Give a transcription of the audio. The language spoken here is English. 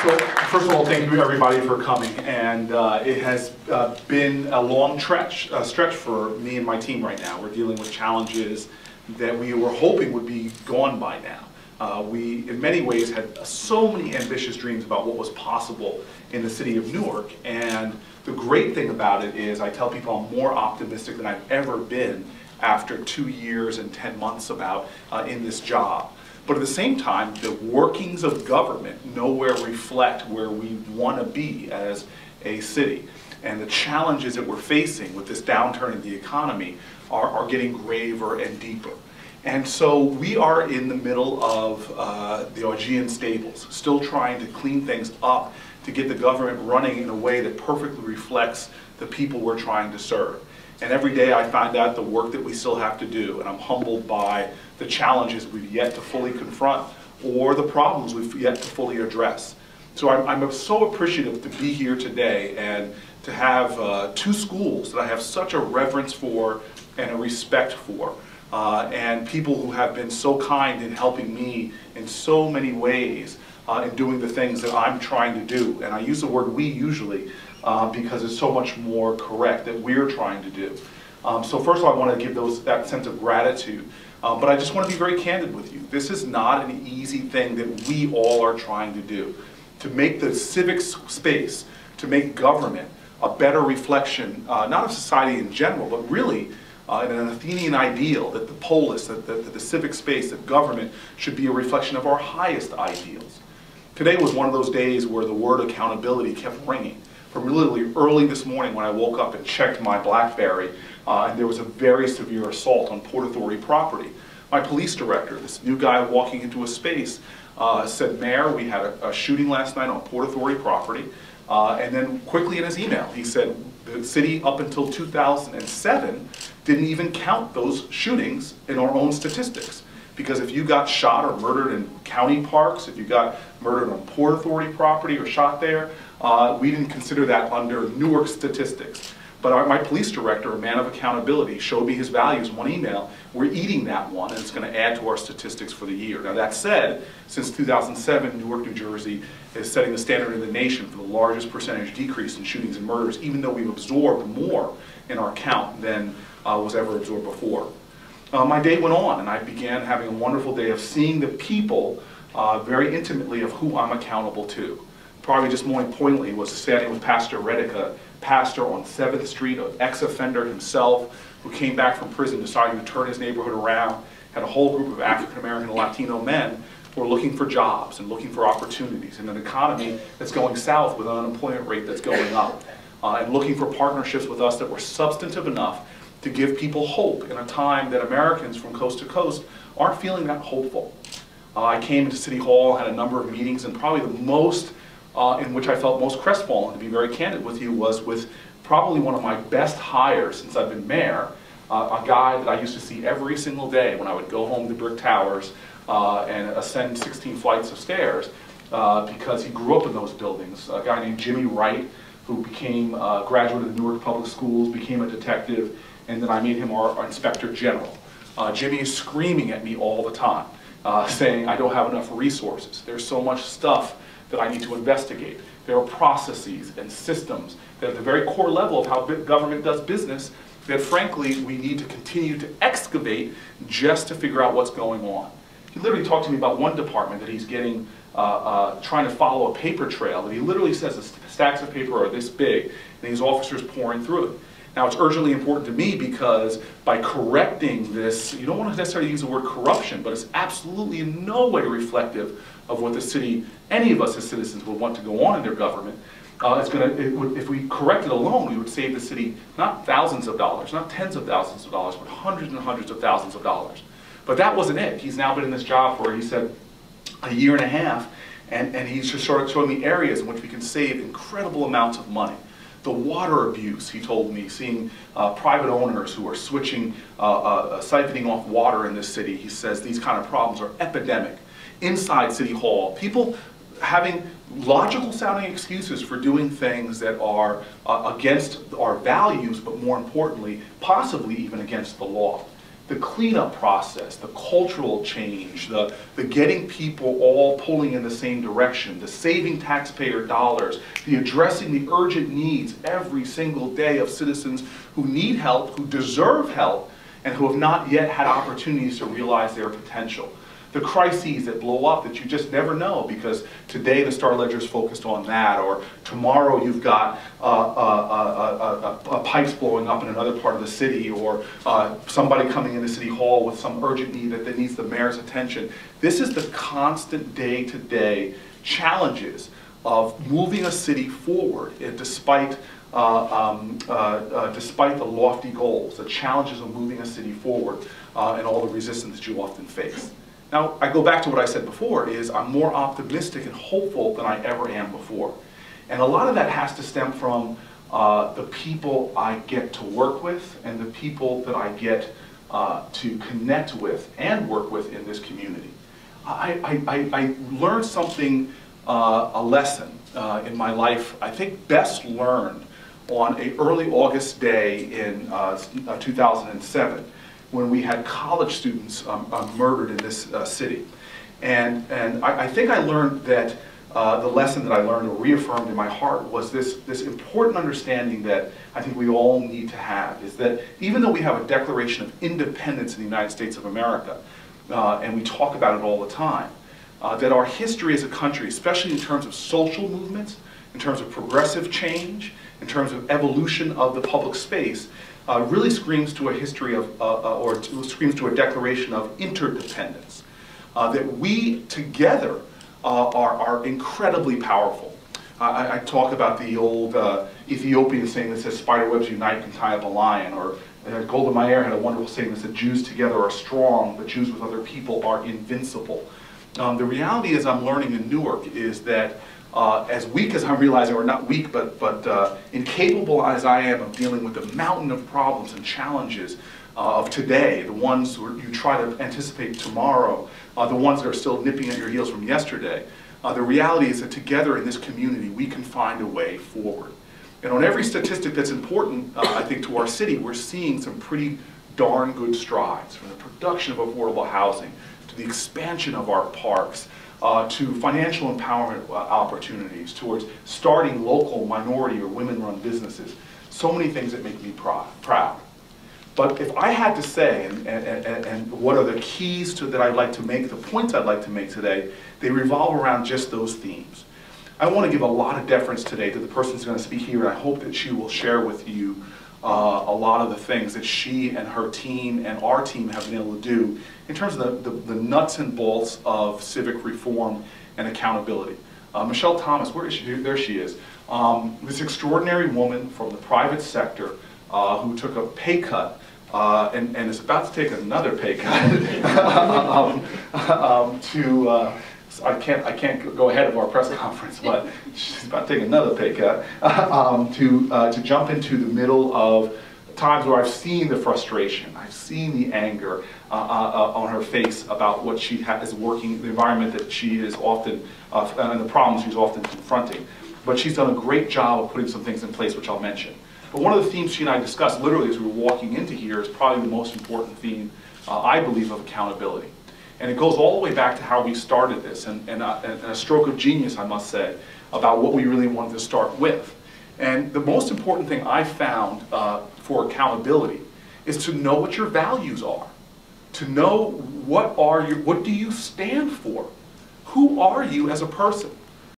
So, first of all, thank you everybody for coming, and it has been a long stretch for me and my team right now. We're dealing with challenges that we were hoping would be gone by now. We, in many ways, had so many ambitious dreams about what was possible in the city of Newark, and the great thing about it is I tell people I'm more optimistic than I've ever been after 2 years and 10 months in this job. But at the same time, the workings of government nowhere reflect where we want to be as a city. And the challenges that we're facing with this downturn in the economy are getting graver and deeper. And so we are in the middle of the Augean stables, still trying to clean things up to get the government running in a way that perfectly reflects the people we're trying to serve. And every day I find out the work that we still have to do, and I'm humbled by the challenges we've yet to fully confront or the problems we've yet to fully address. So I'm so appreciative to be here today and to have two schools that I have such a reverence for and a respect for, and people who have been so kind in helping me in so many ways in doing the things that I'm trying to do. And I use the word we usually because it's so much more correct that we're trying to do. So first of all, I want to give that sense of gratitude. But I just want to be very candid with you. This is not an easy thing that we all are trying to do. To make the civic space, to make government a better reflection, not of society in general, but really in an Athenian ideal that the polis, that the civic space, that government should be a reflection of our highest ideals. Today was one of those days where the word accountability kept ringing. From literally early this morning when I woke up and checked my BlackBerry, and there was a very severe assault on Port Authority property. My police director, this new guy walking into a space, said, "Mayor, we had a shooting last night on Port Authority property." And then quickly in his email, he said, the city up until 2007 didn't even count those shootings in our own statistics. Because if you got shot or murdered in county parks, if you got murdered on Port Authority property or shot there, we didn't consider that under Newark statistics. But my police director, a man of accountability, showed me his values in one email. We're eating that one, and it's going to add to our statistics for the year. Now that said, since 2007, Newark, New Jersey is setting the standard in the nation for the largest percentage decrease in shootings and murders, even though we've absorbed more in our count than was ever absorbed before. My day went on, and I began having a wonderful day of seeing the people very intimately of who I'm accountable to. Probably just more importantly was standing with Pastor Redica, pastor on 7th Street, an ex-offender himself, who came back from prison, deciding to turn his neighborhood around, had a whole group of African-American and Latino men who are looking for jobs and looking for opportunities in an economy that's going south with an unemployment rate that's going up, and looking for partnerships with us that were substantive enough to give people hope in a time that Americans from coast to coast aren't feeling that hopeful. I came into City Hall, had a number of meetings, and probably the most in which I felt most crestfallen, to be very candid with you, was with probably one of my best hires since I've been mayor, a guy that I used to see every single day when I would go home to Brick Towers and ascend 16 flights of stairs because he grew up in those buildings, a guy named Jimmy Wright, who became a graduate of the Newark Public Schools, became a detective, and then I made him our Inspector General. Jimmy is screaming at me all the time, saying I don't have enough resources. There's so much stuff that I need to investigate. There are processes and systems that at the very core level of how government does business that frankly we need to continue to excavate just to figure out what's going on. He literally talked to me about one department that he's getting, trying to follow a paper trail that he literally says the stacks of paper are this big and these officers pouring through it. Now it's urgently important to me because by correcting this, you don't want to necessarily use the word corruption, but it's absolutely in no way reflective of what the city, any of us as citizens would want to go on in their government. If we correct it alone, we would save the city not thousands of dollars, not tens of thousands of dollars, but hundreds and hundreds of thousands of dollars. But that wasn't it. He's now been in this job for, he said, a year and a half, and he's just sort of showing me areas in which we can save incredible amounts of money. The water abuse, he told me, seeing private owners who are switching, siphoning off water in this city, he says these kind of problems are epidemic. Inside City Hall, people having logical sounding excuses for doing things that are against our values, but more importantly, possibly even against the law. the cleanup process, the cultural change, the getting people all pulling in the same direction, the saving taxpayer dollars, the addressing the urgent needs every single day of citizens who need help, who deserve help, and who have not yet had opportunities to realize their potential. The crises that blow up that you just never know, because today the Star Ledger is focused on that, or tomorrow you've got pipes blowing up in another part of the city, or somebody coming into City Hall with some urgent need that needs the mayor's attention. This is the constant day-to-day challenges of moving a city forward, despite the lofty goals, the challenges of moving a city forward, and all the resistance that you often face. Now, I go back to what I said before, is I'm more optimistic and hopeful than I ever am before. And a lot of that has to stem from the people I get to work with and the people that I get to connect with and work with in this community. I learned something, a lesson in my life, I think best learned on an early August day in 2007. When we had college students murdered in this city. And I think I learned that the lesson that I learned or reaffirmed in my heart was this important understanding that I think we all need to have, is that even though we have a Declaration of Independence in the United States of America, and we talk about it all the time, that our history as a country, especially in terms of social movements, in terms of progressive change, in terms of evolution of the public space, really screams to a history of, or screams to a declaration of interdependence. That we together are incredibly powerful. I talk about the old Ethiopian saying that says, "Spider webs unite can tie up a lion," or Golda Meir had a wonderful saying that said, "Jews together are strong, but Jews with other people are invincible." The reality is, I'm learning in Newark is that as weak as I'm realizing, or not weak, but incapable as I am of dealing with the mountain of problems and challenges of today, the ones where you try to anticipate tomorrow, the ones that are still nipping at your heels from yesterday, the reality is that together in this community we can find a way forward. And on every statistic that's important, I think, to our city, we're seeing some pretty darn good strides, from the production of affordable housing, to the expansion of our parks, to financial empowerment opportunities, towards starting local minority or women-run businesses. So many things that make me proud. But if I had to say, and what are the keys to that I'd like to make, the points I'd like to make today, they revolve around just those themes. I want to give a lot of deference today to the person who's going to speak here, and I hope that she will share with you a lot of the things that she and her team and our team have been able to do in terms of the nuts and bolts of civic reform and accountability. Michelle Thomas, where is she? There she is. This extraordinary woman from the private sector who took a pay cut and is about to take another pay cut I can't go ahead of our press conference, but she's about to take another pay cut to jump into the middle of times where I've seen the frustration, I've seen the anger on her face about what she is working, the environment that she is often, and the problems she's often confronting. But she's done a great job of putting some things in place, which I'll mention. But one of the themes she and I discussed literally as we were walking into here is probably the most important theme, I believe, of accountability. And it goes all the way back to how we started this, and a stroke of genius, I must say, about what we really wanted to start with. And the most important thing I found for accountability is to know what your values are, to know what do you stand for, who are you as a person.